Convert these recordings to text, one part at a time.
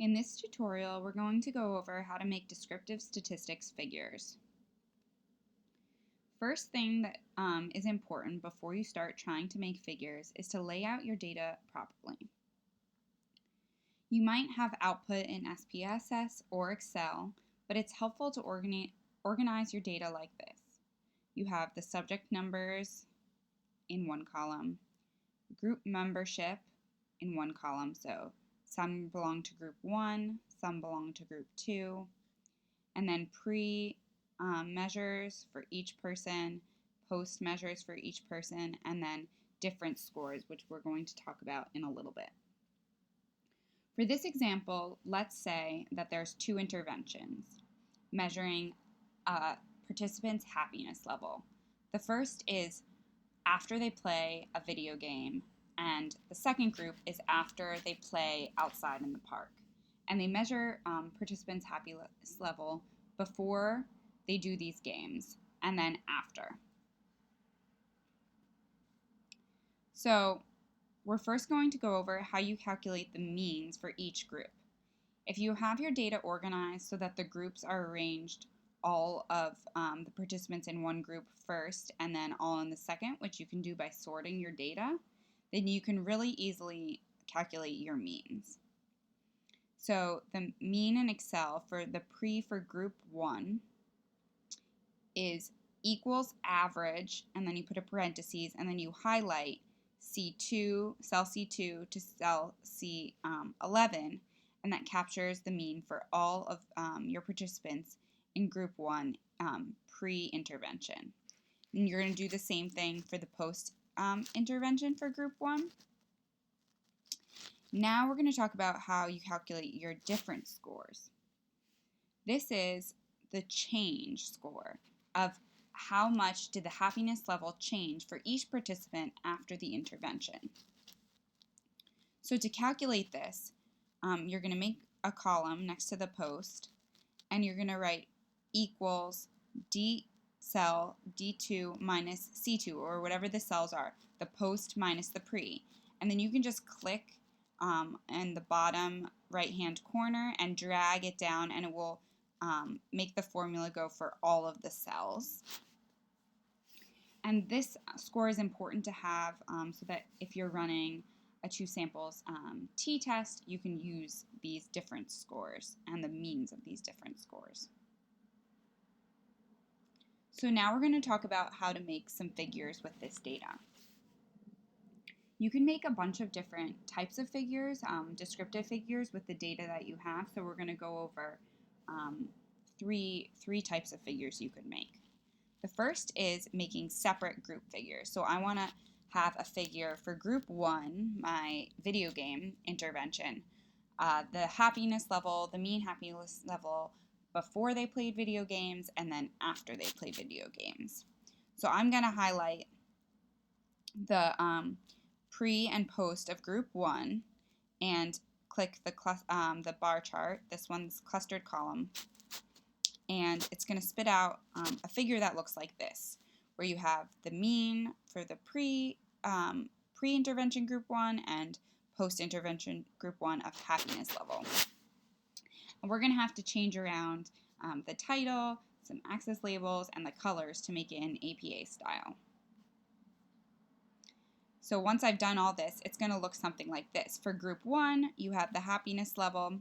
In this tutorial, we're going to go over how to make descriptive statistics figures. First thing that is important before you start trying to make figures is to lay out your data properly. You might have output in SPSS or Excel, but it's helpful to organize your data like this. You have the subject numbers in one column, group membership in one column, so some belong to group 1, some belong to group 2, and then measures for each person, post measures for each person, and then difference scores, which we're going to talk about in a little bit. For this example, let's say that there's 2 interventions measuring a participant's happiness level. The first is after they play a video game, and the second group is after they play outside in the park. And they measure participants' happiness level before they do these games and then after. So we're first going to go over how you calculate the means for each group. If you have your data organized so that the groups are arranged all of the participants in one group first and then all in the second, which you can do by sorting your data, then you can really easily calculate your means. So the mean in Excel for the for group 1 is equals average, and then you put a parentheses, and then you highlight C2, cell C2 to cell C11, and that captures the mean for all of your participants in group 1 pre-intervention. And you're going to do the same thing for the post-intervention for group 1. Now we're going to talk about how you calculate your difference scores. This is the change score of how much did the happiness level change for each participant after the intervention. So to calculate this, you're going to make a column next to the post, and you're going to write equals D cell D2 minus C2, or whatever the cells are, the post minus the pre. And then you can just click in the bottom right-hand corner and drag it down, and it will make the formula go for all of the cells. And this score is important to have so that if you're running a 2 samples t-test, you can use these difference scores and the means of these different scores. So now we're going to talk about how to make some figures with this data. You can make a bunch of different types of figures, descriptive figures with the data that you have. So we're going to go over three types of figures you could make. The first is making separate group figures. So I want to have a figure for group 1, my video game intervention, the happiness level, the mean happiness level before they played video games and then after they play video games. So I'm going to highlight the pre and post of group 1 and click the bar chart, this one's clustered column, and it's going to spit out a figure that looks like this, where you have the mean for the pre-intervention group 1 and post-intervention group 1 of happiness level. And we're going to have to change around the title, some axis labels, and the colors to make it an APA style. So once I've done all this, it's going to look something like this. For group 1, you have the happiness level.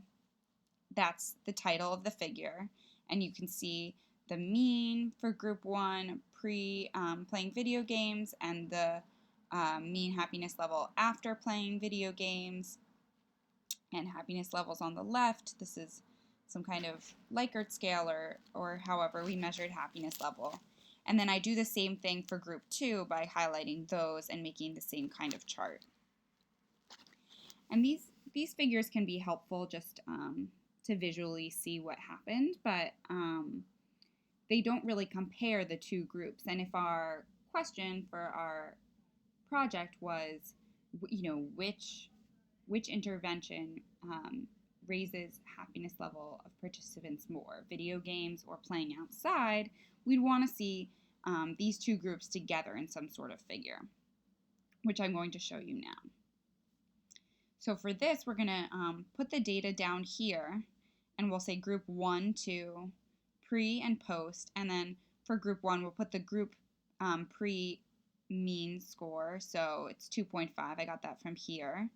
That's the title of the figure. And you can see the mean for group 1 playing video games and the mean happiness level after playing video games, and happiness levels on the left. This is some kind of Likert scale or however we measured happiness level. And then I do the same thing for group 2 by highlighting those and making the same kind of chart. And these figures can be helpful just to visually see what happened, but they don't really compare the 2 groups. And if our question for our project was, which intervention raises happiness level of participants more, video games or playing outside, we'd want to see these 2 groups together in some sort of figure, which I'm going to show you now. So for this, we're going to put the data down here, and we'll say group 1, 2, pre and post, and then for group 1, we'll put the group pre mean score, so it's 2.5. I got that from here.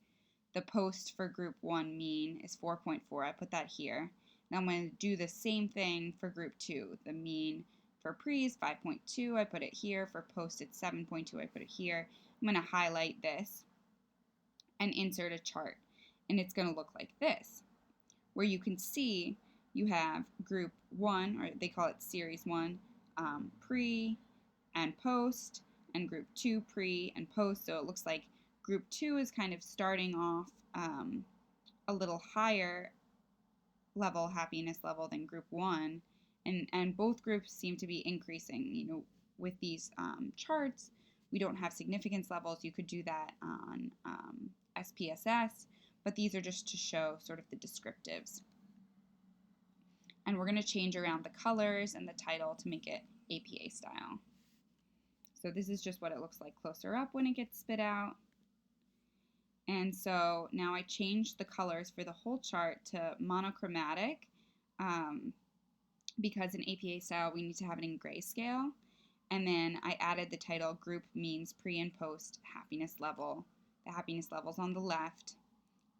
The post for group 1 mean is 4.4. I put that here. Now I'm going to do the same thing for group 2. The mean for pre is 5.2. I put it here. For post, it's 7.2. I put it here. I'm going to highlight this and insert a chart. And it's going to look like this, where you can see you have group 1, or they call it series 1, pre and post, and group 2 pre and post. So it looks like group 2 is kind of starting off a little higher level happiness level than group 1, and both groups seem to be increasing. You know, with these charts, we don't have significance levels. You could do that on SPSS, but these are just to show sort of the descriptives. And we're going to change around the colors and the title to make it APA style. So this is just what it looks like closer up when it gets spit out. And so now I changed the colors for the whole chart to monochromatic because in APA style we need to have it in grayscale. And then I added the title group means pre and post happiness level. The happiness level's on the left.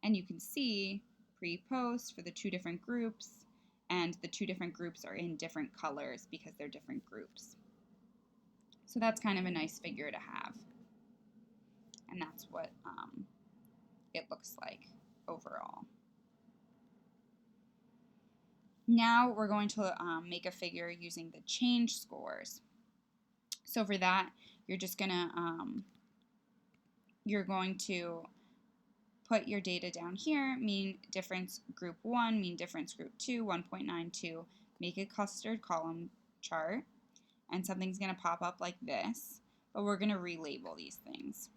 And you can see pre-post for the two different groups, and the two different groups are in different colors because they're different groups. So that's kind of a nice figure to have. And that's what it looks like overall. Now we're going to make a figure using the change scores. So for that, you're just gonna you're going to put your data down here, mean difference group 1, mean difference group 2, 1.92, make a clustered column chart, and something's going to pop up like this, but we're going to relabel these things.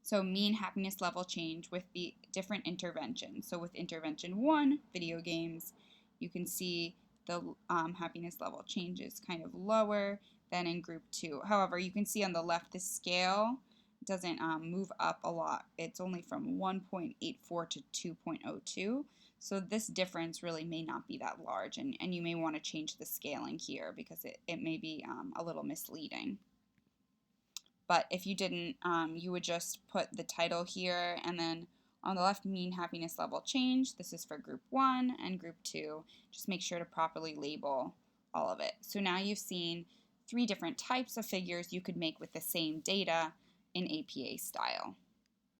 So mean happiness level change with the different interventions. So with intervention 1, video games, you can see the happiness level changes kind of lower than in group 2. However, you can see on the left the scale doesn't move up a lot. It's only from 1.84 to 2.02. So this difference really may not be that large, and you may want to change the scaling here because it may be a little misleading. But if you didn't, you would just put the title here, and then on the left, mean happiness level change. This is for group 1 and group 2. Just make sure to properly label all of it. So now you've seen 3 different types of figures you could make with the same data in APA style.